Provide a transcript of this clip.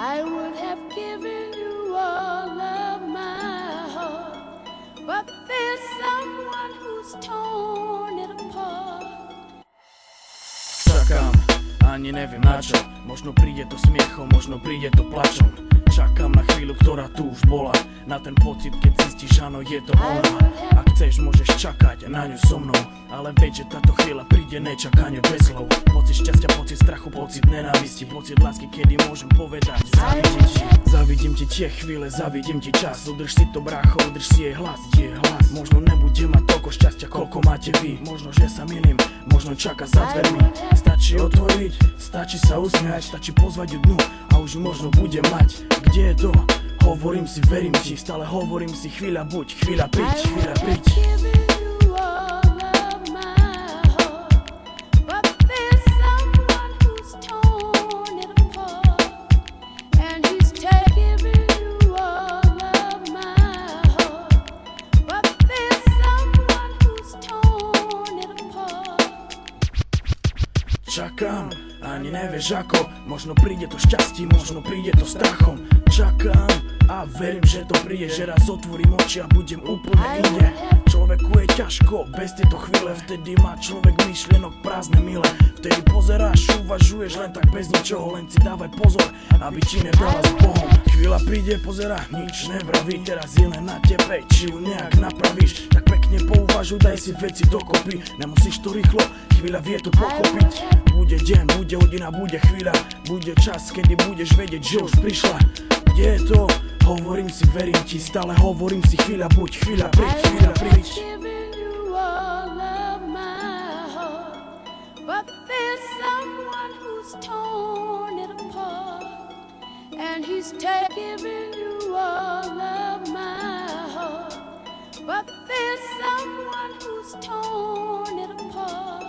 I would have given you all of my heart, but there's someone who's torn it apart. Čakám, ani neviem na čo. Možno príde to smiechom, možno príde to plačom. Čakám na chvíľu, ktorá tu už bola. Na ten pocit, keď zistíš, áno, je to ona. Ak chceš, môžeš čakať na ňu so mnou, ale veď, že táto chvíľa príde nečakane bez slov. Pocit šťastia, pocit strachu, pocit nenávisti, pocit lásky, kedy môžem povedať závidím ti. Závidím ti tie chvíle, závidím ti čas. Udrž si to, brácho, udrž si jej hlas, Možno nebudem mať toľko šťastia, koľko máte vy. Možno, že sa milím, možno čaká za dvermi. Stačí otvoriť, stačí sa usmiať, stačí pozvať ju dnu a už možno bude mať. Kde je to? Hovorím si, verím ti, stále hovorím si, chvíľa buď, chvíľa piť, chvíľa piť. Čakám, ani nevieš ako, možno príde to šťastím, možno príde to strachom. Čakám a verím, že to príde, že raz otvorím oči a budem úplne inde. Človeku je ťažko, bez tejto chvíle, vtedy má človek myšlienok prázdne mile. Vtedy pozeráš, uvažuješ len tak bez ničoho, len si dávaj pozor, aby ti nedala s Bohom. Chvíľa príde, pozerá, nič nevraví, teraz je len na tebe, či ju nejak napravíš. Tak pekne pouvažuj, daj si veci dokopy, nemusíš to rýchlo, chvíľa vie to pochopiť. Bude deň, bude hodina, bude chvíľa, bude čas, kedy budeš vedieť, že už prišla. Kde je to? Hovorím si, verím ti, stále hovorím si, chvíľa buď, chvíľa príď, chvíľa príď. But there's someone who's torn it apart, and he's giving you all of my heart. But there's someone who's torn it apart.